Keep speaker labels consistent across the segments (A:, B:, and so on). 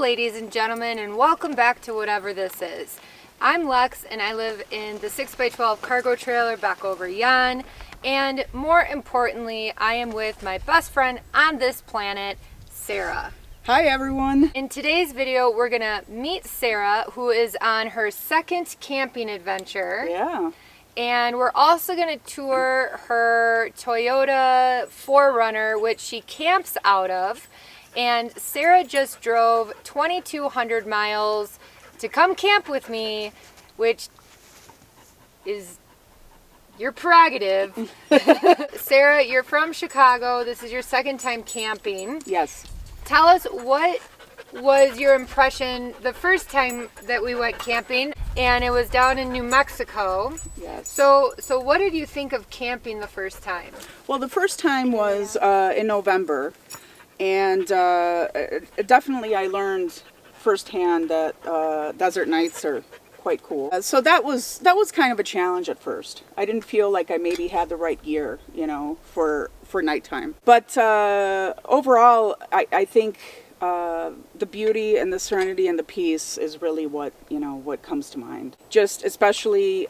A: ladies and gentlemen, and welcome back to whatever this is. I'm Lex, and I live in the 6x12 cargo trailer back over yon. And more importantly, I am with my best friend on this planet, Sara.
B: Hi everyone.
A: In today's video, we're gonna meet Sara, who is on her second camping adventure.
B: Yeah.
A: And we're also gonna tour her Toyota 4Runner, which she camps out of. And Sara just drove 2,200 miles to come camp with me, which is your prerogative. Sara, you're from Chicago. This is your second time camping.
B: Yes.
A: Tell us, what was your impression the first time that we went camping? And it was down in New Mexico.
B: Yes.
A: So what did you think of camping the first time?
B: Well, the first time was in November, and definitely I learned firsthand that desert nights are quite cool. So that was kind of a challenge at first. I didn't feel like I maybe had the right gear, for nighttime. But overall, I think the beauty and the serenity and the peace is really what comes to mind. Just especially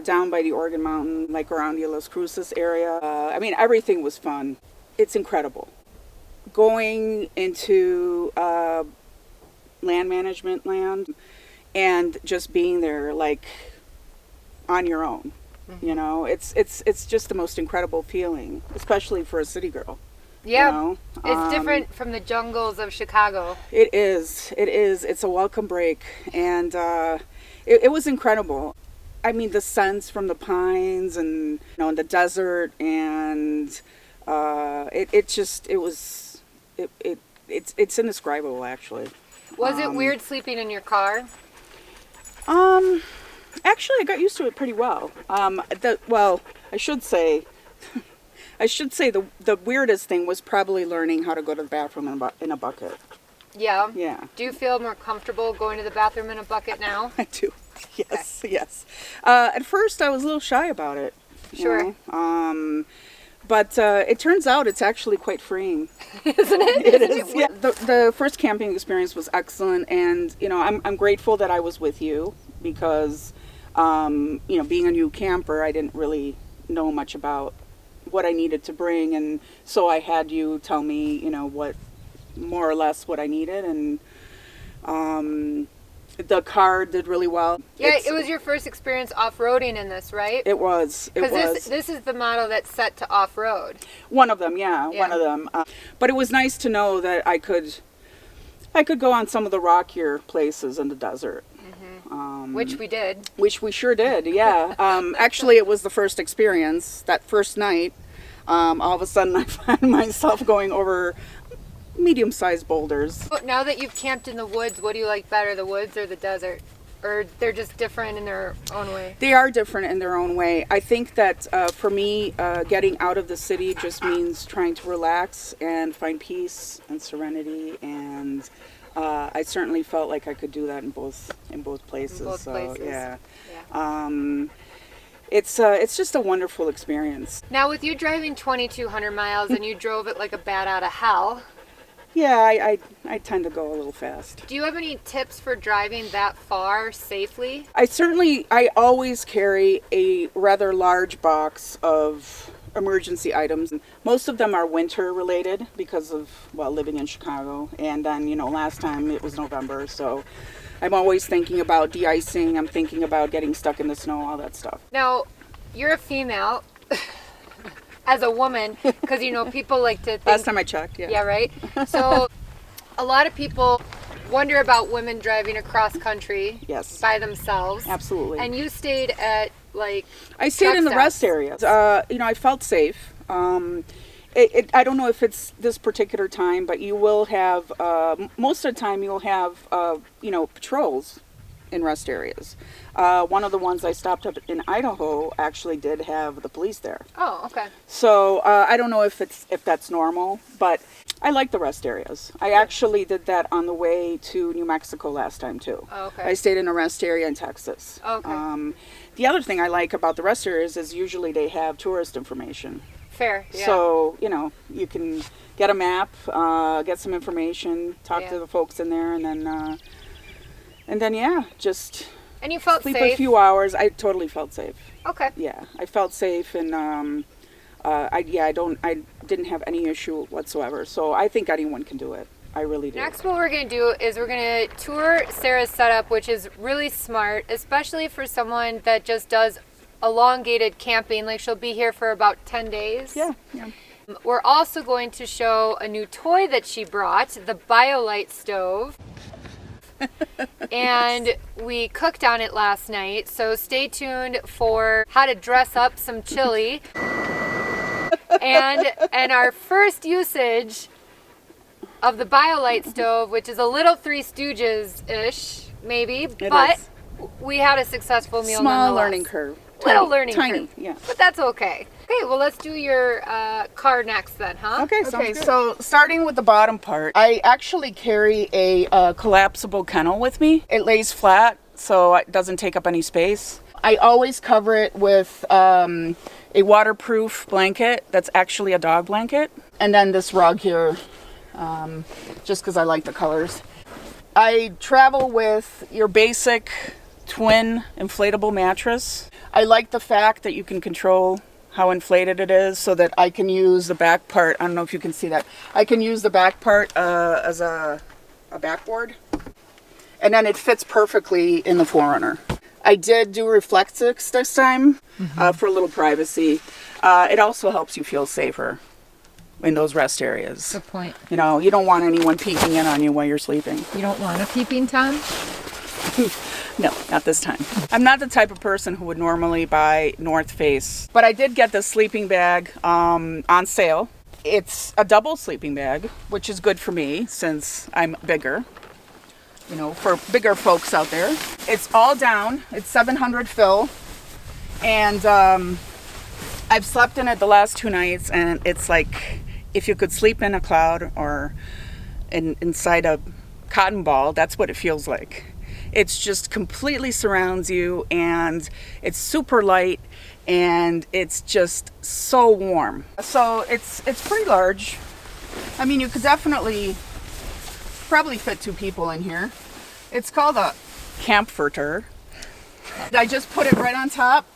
B: down by the Oregon Mountain, like around the Las Cruces area. Everything was fun. It's incredible. Going into land management land and just being there like on your own. It's just the most incredible feeling, especially for a city girl.
A: Yeah, it's different from the jungles of Chicago.
B: It is. It's a welcome break, and it was incredible. I mean, the scents from the pines and in the desert, and it's indescribable, actually.
A: Was it weird sleeping in your car?
B: Actually, I got used to it pretty well. I should say the weirdest thing was probably learning how to go to the bathroom in a bucket.
A: Yeah.
B: Yeah.
A: Do you feel more comfortable going to the bathroom in a bucket now?
B: I do. Yes. Okay. Yes. At first, I was a little shy about it.
A: Sure.
B: But it turns out it's actually quite freeing.
A: Isn't it?
B: It is. Yeah. The first camping experience was excellent, and I'm grateful that I was with you because being a new camper, I didn't really know much about what I needed to bring, and so I had you tell me what more or less what I needed, and the car did really well.
A: Yeah, it was your first experience off-roading in this, right?
B: It was.
A: Because this is the model that's set to off-road.
B: One of them, yeah. One of them. But it was nice to know that I could go on some of the rockier places in the desert.
A: Mm-hmm. Which we did.
B: Which we sure did, yeah. Actually, it was the first experience. That first night, all of a sudden I found myself going over medium-sized boulders.
A: Now that you've camped in the woods, what do you like better, the woods or the desert? Or they're just different in their own way? They
B: are different in their own way. I think that for me, getting out of the city just means trying to relax and find peace and serenity, and I certainly felt like I could do that in both places. Yeah. It's just a wonderful experience.
A: Now, with you driving 2,200 miles and you drove it like a bat out of hell.
B: Yeah, I tend to go a little fast.
A: Do you have any tips for driving that far safely?
B: I always carry a rather large box of emergency items. Most of them are winter related because of, living in Chicago. And then, last time it was November, so I'm always thinking about de-icing. I'm thinking about getting stuck in the snow, all that stuff.
A: Now, you're a female. As a woman, because people like to think...
B: Last time I checked, yeah.
A: Yeah, right? So a lot of people wonder about women driving across country.
B: Yes.
A: By themselves.
B: Absolutely.
A: And you stayed at
B: I stayed in the rest areas. I felt safe. I don't know if it's this particular time, but you will have most of the time you'll have patrols in rest areas. One of the ones I stopped up in Idaho actually did have the police there.
A: Oh, okay.
B: So I don't know if that's normal, but I like the rest areas. I actually did that on the way to New Mexico last time too.
A: Oh, okay.
B: I stayed in a rest area in Texas.
A: Okay.
B: The other thing I like about the rest areas is usually they have tourist information.
A: Fair, yeah.
B: So, you know, you can get a map, get some information, talk to the folks in there, and then yeah, just
A: And you felt
B: sleep
A: safe?
B: a few hours. I totally felt safe.
A: Okay.
B: Yeah, I felt safe, and I didn't have any issue whatsoever. So I think anyone can do it. I really do.
A: Next, what we're going to do is we're going to tour Sarah's setup, which is really smart, especially for someone that just does elongated camping. Like, she'll be here for about 10 days.
B: Yeah.
A: We're also going to show a new toy that she brought, the Biolite stove. And we cooked on it last night, so stay tuned for how to dress up some chili. and our first usage of the Biolite stove, which is a little Three Stooges-ish, maybe, but we had a successful meal nonetheless.
B: Small learning curve.
A: Little learning
B: tiny,
A: curve.
B: yeah.
A: But that's okay. Okay, well, let's do your car next then, huh?
B: Okay, so starting with the bottom part, I actually carry a collapsible kennel with me. It lays flat, so it doesn't take up any space. I always cover it with a waterproof blanket that's actually a dog blanket. And then this rug here, just because I like the colors. I travel with your basic twin inflatable mattress. I like the fact that you can control how inflated it is so that I can use the back part. I don't know if you can see that. I can use the back part as a backboard. And then it fits perfectly in the 4Runner. I did do reflectix this time for a little privacy. It also helps you feel safer in those rest areas.
C: Good point.
B: You know, you don't want anyone peeking in on you while you're sleeping.
C: You don't want a peeping Tom?
B: No, not this time. I'm not the type of person who would normally buy North Face, but I did get this sleeping bag on sale. It's a double sleeping bag, which is good for me since I'm bigger. You know, for bigger folks out there. It's all down. It's 700 fill. And I've slept in it the last 2 nights, and it's like if you could sleep in a cloud or inside a cotton ball, that's what it feels like. It's just completely surrounds you, and it's super light, and it's just so warm. So it's pretty large. I mean, you could definitely probably fit 2 people in here. It's called a camphorter. I just put it right on top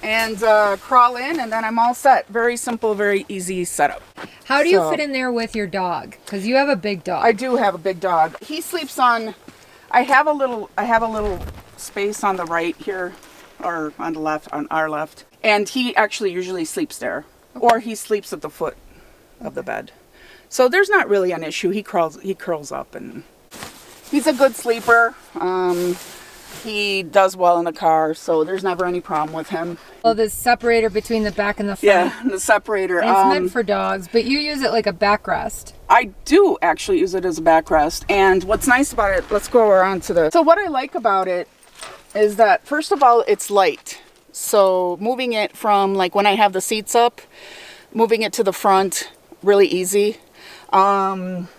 B: and crawl in, and then I'm all set. Very simple, very easy setup.
C: How do you fit in there with your dog? Because you have a big dog.
B: I do have a big dog. He sleeps on. I have a little space on the right here, or on the left, on our left, and he actually usually sleeps there, or he sleeps at the foot of the bed. So there's not really an issue. He curls up, and he's a good sleeper. He does well in the car, so there's never any problem with him.
C: Well, the separator between the back and the front.
B: Yeah, the separator.
C: And it's meant for dogs, but you use it like a backrest.
B: I do actually use it as a backrest. And what's nice about it, let's go around to the... So what I like about it is that, first of all, it's light. So moving it from, like when I have the seats up, moving it to the front, really easy. It's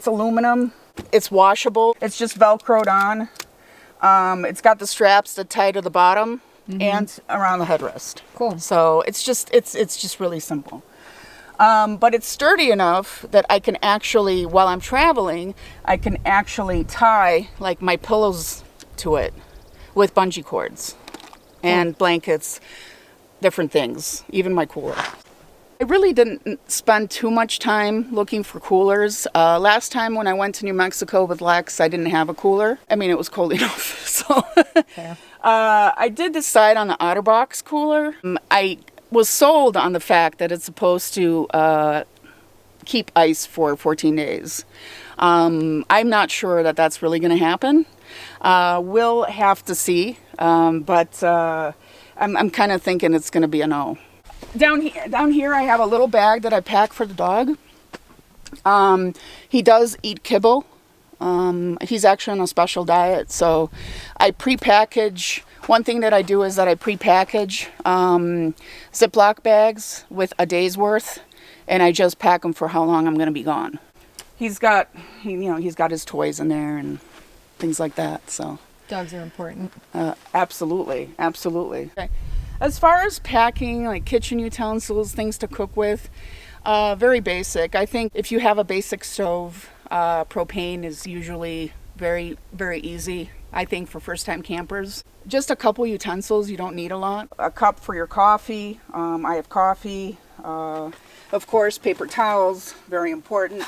B: aluminum. It's washable. It's just Velcroed on. It's got the straps that tie to the bottom and around the headrest.
C: Cool.
B: So it's just really simple. But it's sturdy enough that I can actually, while I'm traveling, I can actually tie like my pillows to it with bungee cords and blankets, different things, even my cooler. I really didn't spend too much time looking for coolers. Last time when I went to New Mexico with Lex, I didn't have a cooler. I mean, it was cold enough. So I did decide on the OtterBox cooler. I was sold on the fact that it's supposed to keep ice for 14 days. I'm not sure that that's really going to happen. We'll have to see, but I'm kind of thinking it's going to be a no. Down here, I have a little bag that I pack for the dog. He does eat kibble. He's actually on a special diet, so I pre-package. One thing that I do is that I pre-package Ziploc bags with a day's worth, and I just pack them for how long I'm going to be gone. He's got his toys in there and things like that. So
C: dogs are important.
B: absolutely. Okay. As far as packing, like kitchen utensils, things to cook with, very basic. I think if you have a basic stove, propane is usually very, very easy, I think, for first-time campers. Just a couple utensils, you don't need a lot. A cup for your coffee. I have coffee. Of course, paper towels, very important.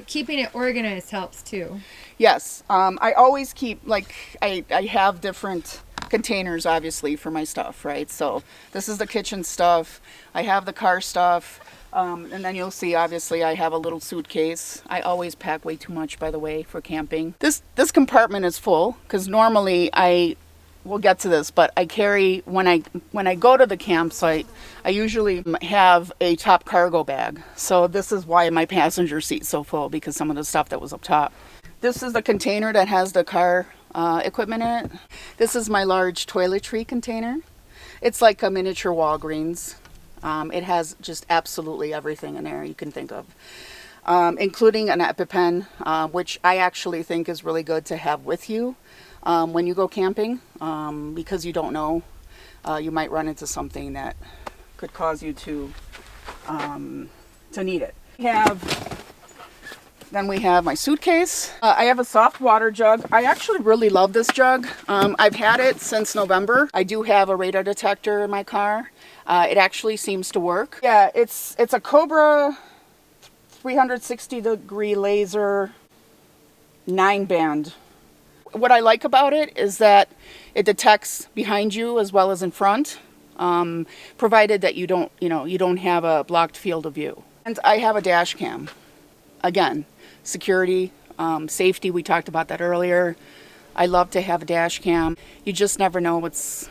C: Keeping it organized helps too.
B: Yes, I always keep, like, I have different containers, obviously, for my stuff, right? So this is the kitchen stuff. I have the car stuff. And then you'll see, obviously, I have a little suitcase. I always pack way too much, by the way, for camping. This compartment is full because normally we'll get to this, but I carry, when I go to the campsite, I usually have a top cargo bag. So this is why my passenger seat's so full, because some of the stuff that was up top. This is the container that has the car equipment in it. This is my large toiletry container. It's like a miniature Walgreens. It has just absolutely everything in there you can think of, including an EpiPen, which I actually think is really good to have with you when you go camping, because you don't know, you might run into something that could cause you to need it. Then we have my suitcase. I have a soft water jug. I actually really love this jug. I've had it since November. I do have a radar detector in my car. It actually seems to work. Yeah, it's a Cobra 360-degree laser 9-band. What I like about it is that it detects behind you as well as in front, provided that you don't have a blocked field of view. And I have a dash cam. Again, security, safety, we talked about that earlier. I love to have a dash cam. You just never know what's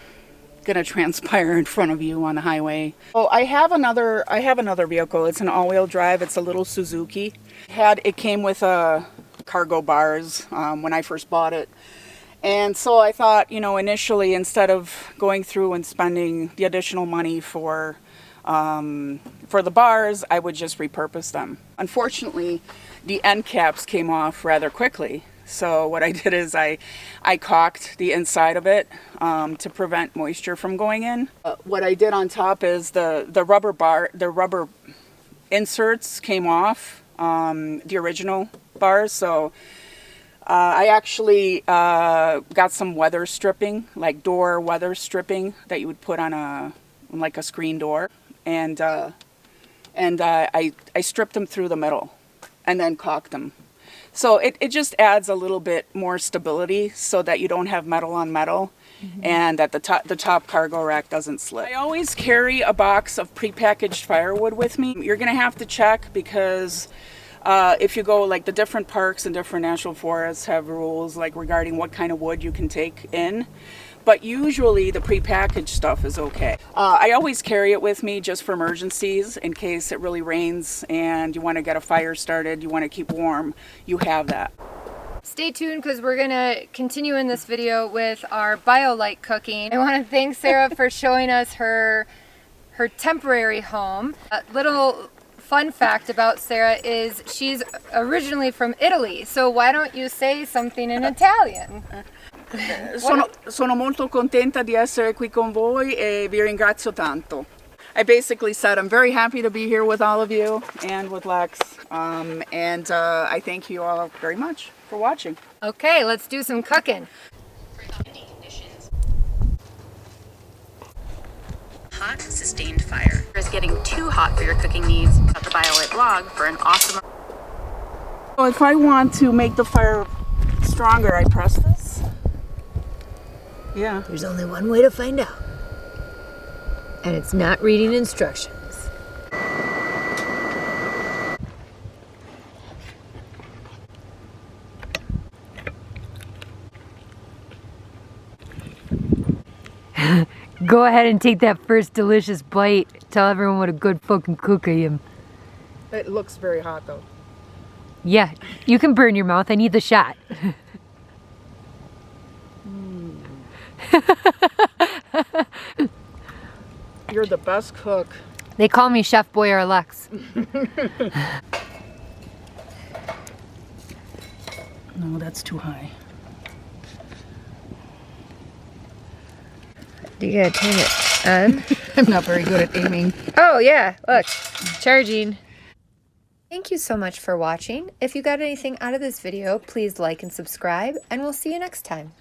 B: gonna transpire in front of you on the highway. Oh, I have another vehicle. It's an all-wheel drive. It's a little Suzuki. It came with cargo bars when I first bought it. And so I thought, initially, instead of going through and spending the additional money for the bars, I would just repurpose them. Unfortunately, the end caps came off rather quickly. So what I did is I caulked the inside of it to prevent moisture from going in. What I did on top is the rubber inserts came off, the original bars. So I actually got some weather stripping, like door weather stripping that you would put on a screen door. And I stripped them through the middle and then caulked them. So it just adds a little bit more stability so that you don't have metal on metal, and that the top cargo rack doesn't slip. I always carry a box of prepackaged firewood with me. You're going to have to check because if you go, like, the different parks and different national forests have rules like regarding what kind of wood you can take in. But usually the prepackaged stuff is okay. I always carry it with me just for emergencies in case it really rains and you want to get a fire started, you want to keep warm, you have that.
A: Stay tuned because we're going to continue in this video with our Biolite cooking. I want to thank Sara for showing us her temporary home. A little fun fact about Sara is she's originally from Italy, so why don't you say something in Italian?
B: Sono molto contenta di essere qui con voi e vi ringrazio tanto. I basically said I'm very happy to be here with all of you and with Lex, and I thank you all very much for watching.
A: Okay, let's do some cooking.
D: Hot, sustained fire. Is getting too hot for your cooking needs. Got the Biolite blog for an awesome...
B: So if I want to make the fire stronger, I press this. Yeah.
E: There's only one way to find out. And it's not reading instructions.
C: Go ahead and take that first delicious bite. Tell everyone what a good fucking cook I am.
B: It looks very hot though.
C: Yeah, you can burn your mouth. I need the shot.
B: You're the best cook.
C: They call me Chef Boyer Lex.
B: No, that's too high.
E: You gotta turn it
A: And
B: I'm not very good at aiming.
A: oh yeah, look, charging. Thank you so much for watching. If you got anything out of this video, please like and subscribe, and we'll see you next time.